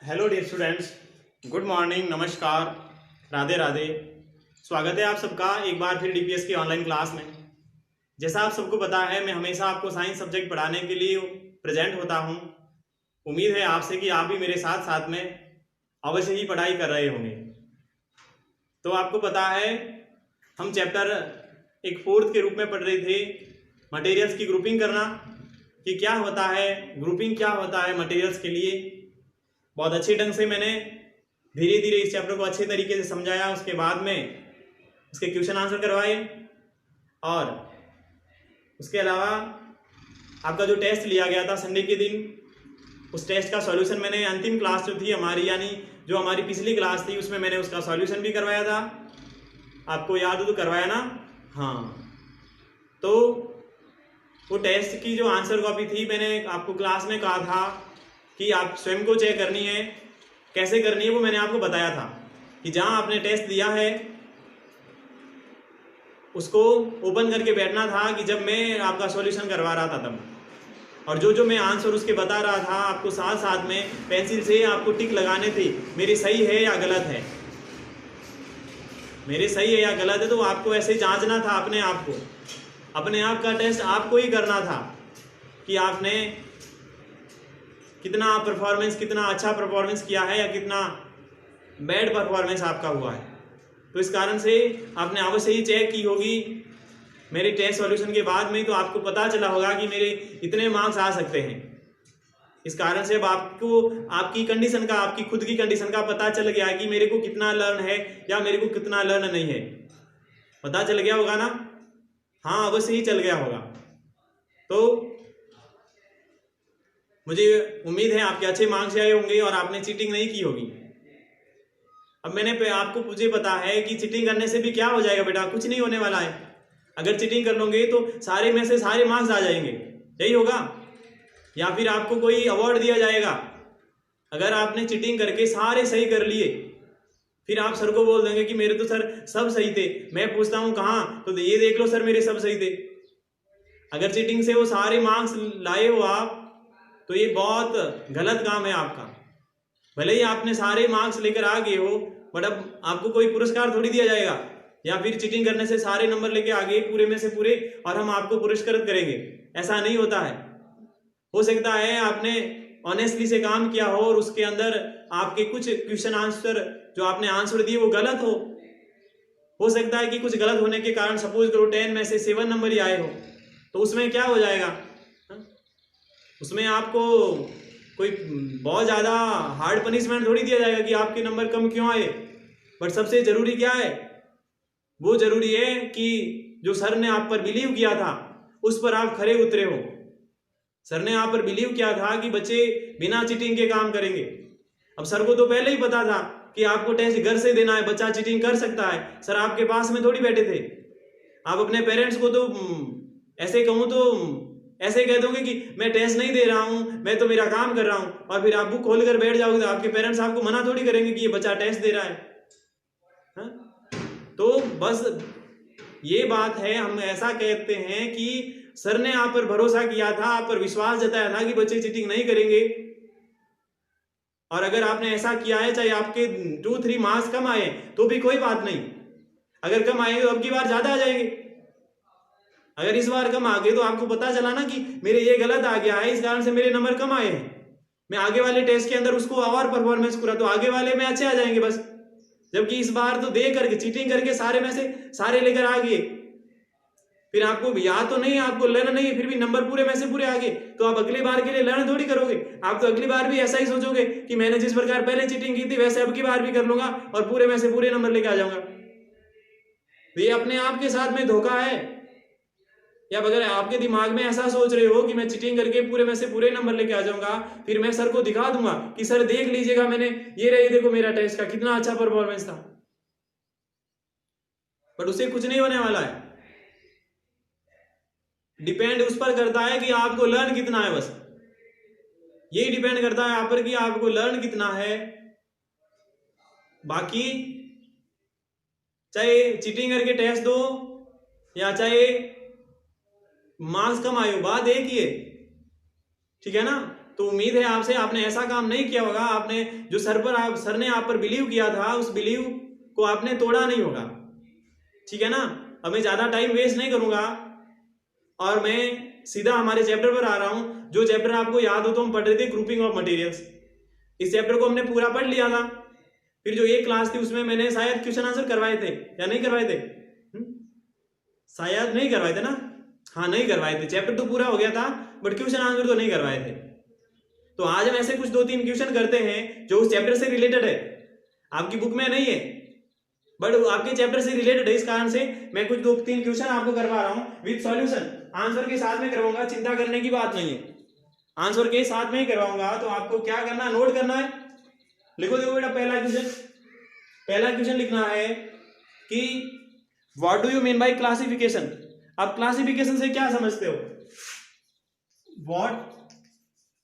Hello dear students, good morning, नमस्कार, राधे राधे। स्वागत है आप सबका एक बार फिर डीपीएस की ऑनलाइन क्लास में। जैसा आप सबको पता है, मैं हमेशा आपको साइंस सब्जेक्ट पढ़ाने के लिए प्रेजेंट होता हूं। उम्मीद है आपसे कि आप भी मेरे साथ साथ में अवश्य ही पढ़ाई कर रहे होंगे। तो आपको पता है, हम चैप्टर एक फोर्थ के रूप में पढ़ रहे थे, मटेरियल्स की ग्रुपिंग करना, कि क्या होता है ग्रुपिंग, क्या होता है मटेरियल्स के लिए। बहुत अच्छे ढंग से मैंने धीरे धीरे इस चैप्टर को अच्छे तरीके से समझाया। उसके बाद में उसके क्वेश्चन आंसर करवाए और उसके अलावा आपका जो टेस्ट लिया गया था संडे के दिन, उस टेस्ट का सॉल्यूशन मैंने अंतिम क्लास जो थी हमारी, यानी जो हमारी पिछली क्लास थी, उसमें मैंने उसका सॉल्यूशन भी करवाया था। आपको याद हो तो करवाया ना? हाँ, तो वो टेस्ट की जो आंसर कॉपी थी, मैंने आपको क्लास में कहा था कि आप स्वयं को चेक करनी है। कैसे करनी है वो मैंने आपको बताया था कि जहां आपने टेस्ट दिया है उसको ओपन करके बैठना था कि जब मैं आपका सॉल्यूशन करवा रहा था तब, और जो मैं आंसर उसके बता रहा था, आपको साथ साथ में पेंसिल से आपको टिक लगाने थे, मेरे सही है या गलत है। मेरे सही है या गलत है, तो आपको ऐसे जांचना था अपने आप को। अपने आप का टेस्ट आपको ही करना था कि आपने कितना परफॉर्मेंस, कितना अच्छा परफॉर्मेंस किया है या कितना बैड परफॉर्मेंस आपका हुआ है। तो इस कारण से आपने अवश्य ही चेक की होगी मेरे टेस्ट सॉल्यूशन के बाद में, तो आपको पता चला होगा कि मेरे इतने मार्क्स आ सकते हैं। इस कारण से अब आपको आपकी कंडीशन का, आपकी खुद की कंडीशन का पता चल गया कि मेरे को कितना लर्न है या मेरे को कितना लर्न नहीं है। पता चल गया होगा ना? हाँ, अवश्य ही चल गया होगा। तो मुझे उम्मीद है आपके अच्छे मार्क्स आए होंगे और आपने चीटिंग नहीं की होगी। अब आपको मुझे पता है कि चीटिंग करने से भी क्या हो जाएगा बेटा, कुछ नहीं होने वाला है। अगर चीटिंग कर लोगे तो सारे में से सारे मार्क्स आ जाएंगे, यही होगा, या फिर आपको कोई अवार्ड दिया जाएगा। अगर आपने चीटिंग करके सारे सही कर लिए, फिर आप सर को बोल देंगे कि मेरे तो सर सब सही थे। मैं पूछता हूं कहाँ, तो ये देख लो सर मेरे सब सही थे। अगर चीटिंग से वो सारे मार्क्स लाए हो आप, तो ये बहुत गलत काम है आपका। भले ही आपने सारे मार्क्स लेकर आ गए हो, बट अब आपको कोई पुरस्कार थोड़ी दिया जाएगा, या फिर चीटिंग करने से सारे नंबर लेके आ गए पूरे में से पूरे और हम आपको पुरस्कृत करेंगे। ऐसा नहीं होता है। हो सकता है आपने ऑनेस्टली से काम किया हो और उसके अंदर आपके कुछ क्वेश्चन आंसर जो आपने आंसर दिए वो गलत हो सकता है कि कुछ गलत होने के कारण सपोज करो 10 में से 7 नंबर ही आए हो, तो उसमें क्या हो जाएगा? उसमें आपको कोई बहुत ज़्यादा हार्ड पनिशमेंट थोड़ी दिया जाएगा कि आपके नंबर कम क्यों आए। बट सबसे ज़रूरी क्या है? वो ज़रूरी है कि जो सर ने आप पर बिलीव किया था उस पर आप खरे उतरे हो। सर ने आप पर बिलीव किया था कि बच्चे बिना चीटिंग के काम करेंगे। अब सर को तो पहले ही पता था कि आपको टेस्ट घर से देना है, बच्चा चीटिंग कर सकता है। सर आपके पास में थोड़ी बैठे थे। आप अपने पेरेंट्स को तो ऐसे कहूँ तो ऐसे कह दोगे कि मैं टेस्ट नहीं दे रहा हूं, मैं तो मेरा काम कर रहा हूं, और फिर आप बुक खोल कर बैठ जाओगे तो आपके पेरेंट्स आपको मना थोड़ी करेंगे कि ये बच्चा टेस्ट दे रहा है। हा? तो बस ये बात है, हम ऐसा कहते हैं कि सर ने आप पर भरोसा किया था, आप पर विश्वास जताया था कि बच्चे चीटिंग नहीं करेंगे, और अगर आपने ऐसा किया है, चाहे आपके 2-3 मार्क्स कम आए तो भी कोई बात नहीं। अगर कम आएंगे तो अब की बार ज्यादा आ जाएंगे। अगर इस बार कम आ गए तो आपको पता चला ना कि मेरे ये गलत आ गया है, इस कारण से मेरे नंबर कम आए हैं। मैं आगे वाले टेस्ट के अंदर उसको और परफॉर्मेंस करा तो आगे वाले में अच्छे आ जाएंगे बस। जबकि इस बार तो दे करके चीटिंग करके सारे में से सारे लेकर आ गए, फिर आपको याद तो नहीं, आपको लर्न नहीं, फिर भी नंबर पूरे में से पूरे आ गए, तो आप अगली बार के लिए लर्न थोड़ी करोगे। आप तो अगली बार भी ऐसा ही सोचोगे कि मैंने जिस प्रकार पहले चीटिंग की थी वैसे अब की बार भी कर लूंगा और पूरे में से पूरे नंबर लेके आ जाऊंगा। तो ये अपने आप के साथ में धोखा है। या अगर आपके दिमाग में ऐसा सोच रहे हो कि मैं चीटिंग करके पूरे में से पूरे नंबर लेके आ जाऊंगा, फिर मैं सर को दिखा दूंगा कि सर देख लीजिएगा, मैंने ये रही देखो मेरा टेस्ट का कितना अच्छा परफॉर्मेंस था। बट उसे कुछ नहीं होने वाला है। डिपेंड उस पर करता है कि आपको लर्न कितना है, बस यही डिपेंड करता है आप पर कि आपको लर्न कितना है। बाकी चाहे चीटिंग करके टेस्ट दो या चाहे मार्क्स कम आए हो, बात एक ही है, ठीक है ना? तो उम्मीद है आपसे, आपने ऐसा काम नहीं किया होगा, आपने जो सर ने आप पर बिलीव किया था, उस बिलीव को आपने तोड़ा नहीं होगा। ठीक है ना। अब मैं ज्यादा टाइम वेस्ट नहीं करूंगा और मैं सीधा हमारे चैप्टर पर आ रहा हूं। जो चैप्टर आपको याद हो तो हम पढ़ रहे थे ग्रुपिंग ऑफ मटेरियल्स। इस चैप्टर को हमने पूरा पढ़ लिया था। फिर जो एक क्लास थी उसमें मैंने शायद क्वेश्चन आंसर करवाए थे या नहीं करवाए थे? शायद नहीं करवाए थे ना। हाँ, नहीं करवाए थे। चैप्टर तो पूरा हो गया था बट क्वेश्चन आंसर तो नहीं करवाए थे। तो आज हम ऐसे कुछ 2-3 क्वेश्चन करते हैं जो उस चैप्टर से रिलेटेड है। आपकी बुक में नहीं है बट आपके चैप्टर से रिलेटेड है। इस कारण से मैं कुछ 2-3 क्वेश्चन आपको करवा रहा हूं विद सॉल्यूशन। आंसर के साथ में करवाऊंगा, चिंता करने की बात नहीं है। आंसर के साथ में ही करवाऊंगा। तो आपको क्या करना है, नोट करना है। लिखो, देखो बेटा, पहला क्वेश्चन लिखना है कि what do you mean by classification. आप क्लासिफिकेशन से क्या समझते हो? What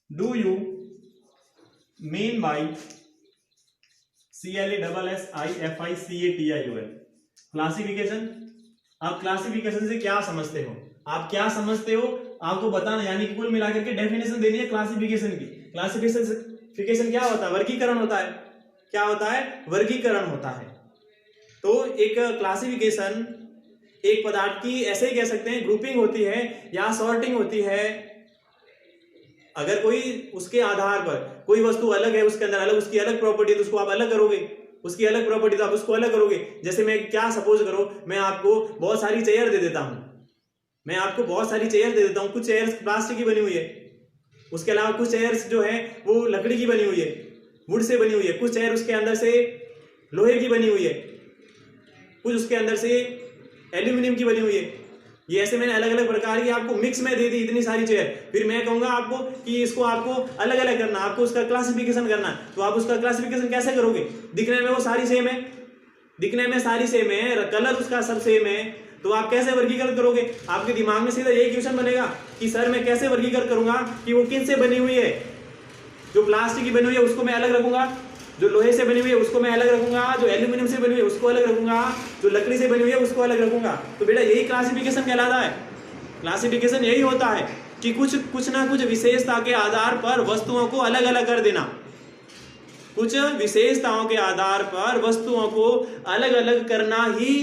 do you mean by CLASSIFICATION classification. आप क्लासिफिकेशन से क्या समझते हो? आप क्या समझते हो आपको बताना, यानी कि कुल मिलाकर के डेफिनेशन देनी है क्लासिफिकेशन की। क्लासिफिकेशन क्या होता है? वर्गीकरण होता है। क्या होता है? वर्गीकरण होता है। तो एक क्लासिफिकेशन एक पदार्थ की ऐसे ही कह सकते हैं ग्रुपिंग होती है या सॉर्टिंग होती है। अगर कोई उसके आधार पर कोई वस्तु अलग है, उसके अंदर अलग उसकी अलग प्रॉपर्टी है तो उसको आप अलग करोगे, उसकी अलग प्रॉपर्टी तो आप उसको अलग करोगे। जैसे मैं क्या सपोज करो, मैं आपको बहुत सारी चेयर दे देता हूं, कुछ चेयर्स प्लास्टिक की बनी हुई है, उसके अलावा कुछ चेयर्स जो है वो लकड़ी की बनी हुई है, वुड से बनी हुई है, कुछ चेयर उसके अंदर से लोहे की बनी हुई है, कुछ उसके अंदर से एल्यूमिनियम की बनी हुई है। ये ऐसे मैंने अलग अलग प्रकार की आपको मिक्स में दे दी इतनी सारी चेयर। फिर मैं कहूंगा आपको कि इसको आपको अलग अलग करना, आपको उसका क्लासिफिकेशन करना है। तो आप उसका क्लासिफिकेशन कैसे करोगे? दिखने में वो सारी सेम है, कलर उसका सब सेम है, तो आप कैसे वर्गीकरण करोगे? आपके दिमाग में सीधा यही क्वेश्चन बनेगा कि सर मैं कैसे वर्गीकरण करूंगा कि वो किन से बनी हुई है। जो प्लास्टिक की बनी हुई है उसको मैं अलग रखूंगा, जो लोहे से बनी हुई है उसको मैं अलग रखूंगा, जो एल्यूमिनियम से बनी हुई है उसको अलग रखूंगा, जो लकड़ी से बनी हुई है उसको अलग रखूंगा। तो बेटा यही क्लासिफिकेशन कहलाता है। क्लासिफिकेशन यही होता है कि कुछ ना कुछ विशेषता के आधार पर वस्तुओं को अलग अलग कर देना। कुछ विशेषताओं के आधार पर वस्तुओं को अलग अलग करना ही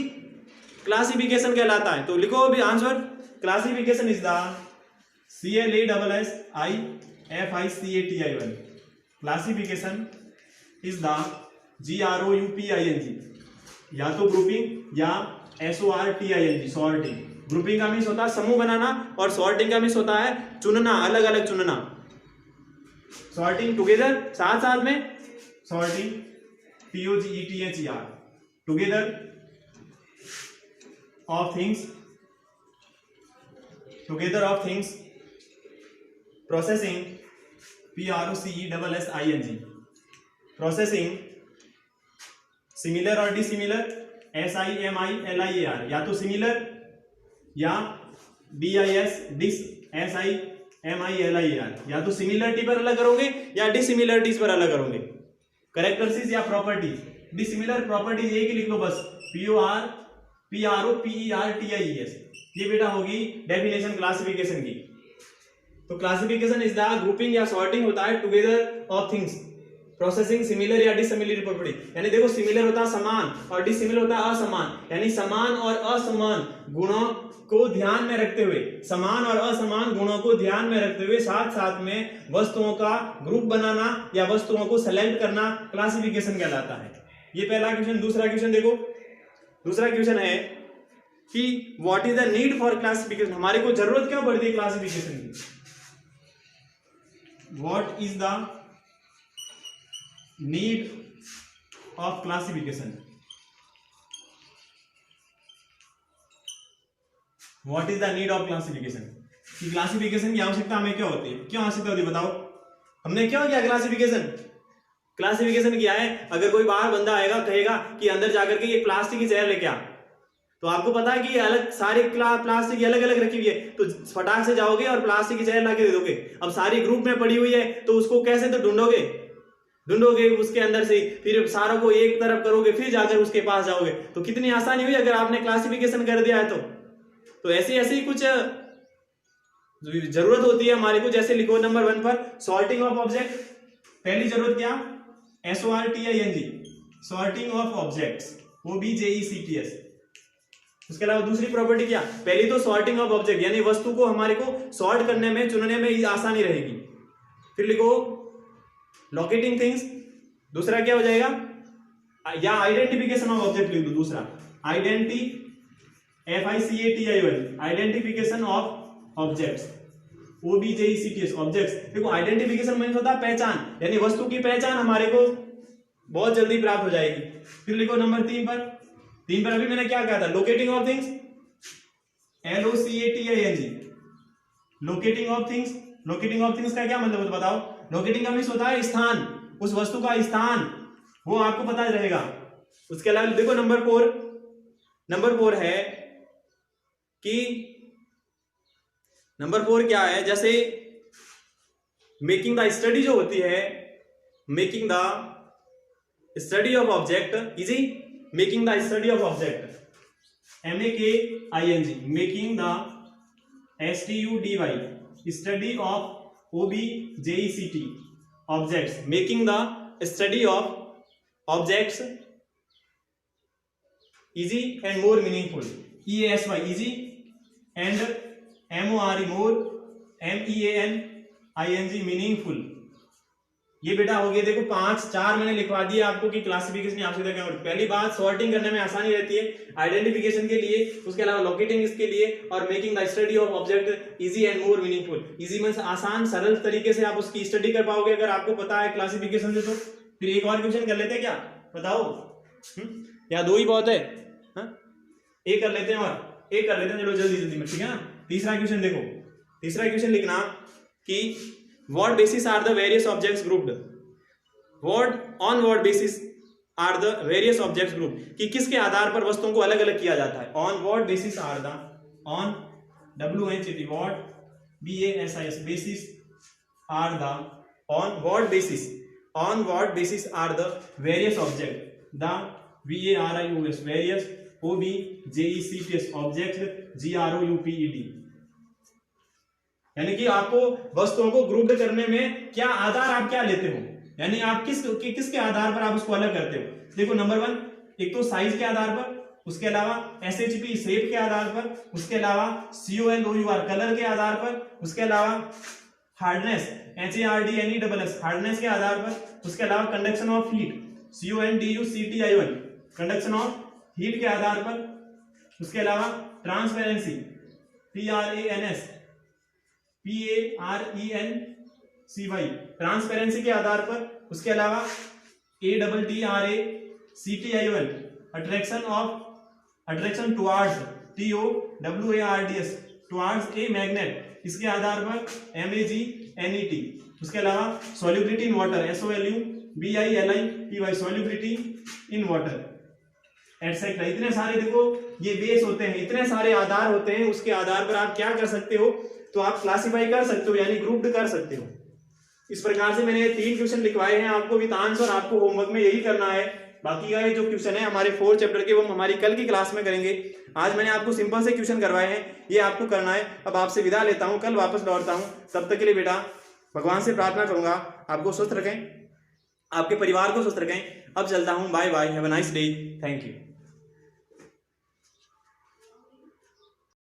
क्लासिफिकेशन कहलाता है। तो लिखो अभी answer, classification is the CLASSIFICATION classification is the GROUPING, या तो ग्रुपिंग या SORTING सॉर्टिंग। ग्रुपिंग का मीन्स होता है समूह बनाना और सॉर्टिंग का मीन्स होता है चुनना, अलग अलग चुनना। सॉर्टिंग टुगेदर, साथ साथ में, sorting TOGETHER together of things, processing PROCESSING processing, similar और डिसिमिलर SIMILIAR, या तो सिमिलर या SIMILIAR, या तो सिमिलरिटी पर अलग करोगे या डिसिमिलरिटीज पर अलग करोगे। कैरेक्टरिस्टिक्स या प्रॉपर्टीज, डिसिमिलर प्रॉपर्टीज एक ही लिख लो बस, PROPERTIES। ये बेटा होगी डेफिनेशन क्लासिफिकेशन की। तो क्लासिफिकेशन इज द ग्रुपिंग या सॉर्टिंग होता है together of things, processing similar या डिसिमिलर प्रॉपर्टी। यानी देखो, सिमिलर होता है समान और डिसिमिलर होता है असमान, यानी समान और असमान गुणों को ध्यान में रखते हुए, साथ साथ में वस्तुओं का ग्रुप बनाना या वस्तुओं को सेलेक्ट करना क्लासिफिकेशन कहलाता है। ये पहला क्वेश्चन। दूसरा क्वेश्चन देखो, दूसरा क्वेश्चन है कि what is the need for classification. हमारे को जरूरत क्या पड़ती है क्लासिफिकेशन की? What is the need of classification, what is the need of classification. कि क्लासिफिकेशन की आवश्यकता हमें क्या होती है, क्यों आवश्यकता होती है बताओ। हमने क्यों किया क्लासिफिकेशन किया है? अगर कोई बाहर बंदा आएगा कहेगा कि अंदर जाकर के ये प्लास्टिक की चेयर लेके आ, तो आपको पता है कि अलग सारी प्लास्टिक की अलग अलग रखी हुई है, तो फटाक से जाओगे और प्लास्टिक की चेयर लाके दे दोगे। अब सारी ग्रुप में पड़ी हुई है तो उसको कैसे तो ढूंढोगे उसके अंदर से, फिर सारों को एक तरफ करोगे, फिर जाकर उसके पास जाओगे। तो कितनी आसानी हुई अगर आपने क्लासिफिकेशन कर दिया है तो ऐसे ही कुछ जरूरत होती है हमारे को, जैसे लिखो नंबर 1 पर सॉर्टिंग ऑफ ऑब्जेक्ट। पहली जरूरत क्या, SORTING, sorting of objects, OBJECTS। उसके अलावा दूसरी प्रॉपर्टी क्या, पहली तो सॉर्टिंग ऑफ ऑब्जेक्ट, यानी वस्तु को हमारे को सॉर्ट करने में, चुनने में आसानी रहेगी। फिर लिखो लोकेटिंग थिंग्स। दूसरा क्या हो जाएगा, या आइडेंटिफिकेशन ऑफ ऑब्जेक्ट लिख दो। दूसरा FICATION, identification of objects, OBJECTS, objects. देखो आइडेंटिफिकेशन मीन्स होता है पहचान, यानी वस्तु की पहचान हमारे को बहुत जल्दी प्राप्त हो जाएगी। फिर लिखो नंबर 3 पर, अभी मैंने क्या कहा था, locating of things, LOCATING, locating of things. Locating of things का क्या मतलब बताओ, लोकेटिंग का मीन्स होता है स्थान, उस वस्तु का स्थान वो आपको पता रहेगा। उसके अलावा देखो नंबर 4 है कि नंबर 4 क्या है, जैसे मेकिंग द स्टडी जो होती है, making the study of object easy, making the study of object, MAKING, making the STUDY, study of OBJECT, objects, making the study of objects easy and more meaningful, EASY, easy, and MORE, more, MEANING, meaningful। ये बेटा हो गया, देखो 4 मैंने लिखवा दिया आपको कि क्लासिफिकेशन आप सीधा क्या। पहली बात सॉर्टिंग करने में आसानी रहती है, आइडेंटिफिकेशन के लिए, उसके अलावा लोकेटिंग इसके लिए, और making the study of object easy and more meaningful. Easy means आसान, सरल तरीके से आप उसकी स्टडी कर पाओगे अगर आपको पता है क्लासिफिकेशन से। तो फिर एक और क्वेश्चन कर लेते हैं क्या, बताओ, या 2 ही बहुत है, एक कर लेते हैं, और एक कर लेते हैं, चलो जल्दी में, ठीक है ना। तीसरा क्वेश्चन देखो, तीसरा क्वेश्चन लिखना कि what basis are the various objects grouped, what basis are the various objects group, कि किसके आधार पर वस्तुओं को अलग अलग किया जाता है। On what basis are the, on WHAT, what BASIS, basis are the, on what basis are the various object, the VARIOS, various, OBJECTS, object, GROUPED। यानी कि आपको वस्तुओं को ग्रुप्ड करने में क्या आधार आप क्या लेते हो, यानी आप किसके आधार पर आप उसको अलग करते हो। देखो नंबर 1, एक तो साइज के आधार पर, उसके अलावा SHP शेप के आधार पर, उसके अलावा COLOUR कलर के आधार पर, उसके अलावा हार्डनेस HARDNESS हार्डनेस के आधार पर, उसके अलावा conduction of heat CONDUCTION conduction of heat के आधार पर, उसके अलावा ट्रांसपेरेंसी TRANSPARENCY ट्रांसपेरेंसी के आधार पर, उसके अलावा ATTRACTION attraction towards TOWARDS towards a magnet, इसके आधार पर MAGNET। उसके अलावा solubility in water SOLUBILITY solubility in water etcetera. इतने सारे देखो ये बेस होते हैं, इतने सारे आधार होते हैं, उसके आधार पर आप क्या कर सकते हो, तो आप क्लासिफाई कर सकते हो, यानी ग्रुप्ड कर सकते हो। इस प्रकार से मैंने 3 क्वेश्चन लिखवाए हैं आपको वितांश, और आपको होमवर्क में यही करना है। बाकी का ये जो क्वेश्चन है हमारे 4 चैप्टर के, वो हम हमारी कल की क्लास में करेंगे। आज मैंने आपको सिंपल से क्वेश्चन करवाए हैं, ये आपको करना है। अब आपसे विदा लेता हूँ, कल वापस लौटता हूँ। तब तक के लिए बेटा भगवान से प्रार्थना करूंगा आपको स्वस्थ रखें, आपके परिवार को स्वस्थ रखें। अब चलता हूँ, bye bye, have a nice day, thank you.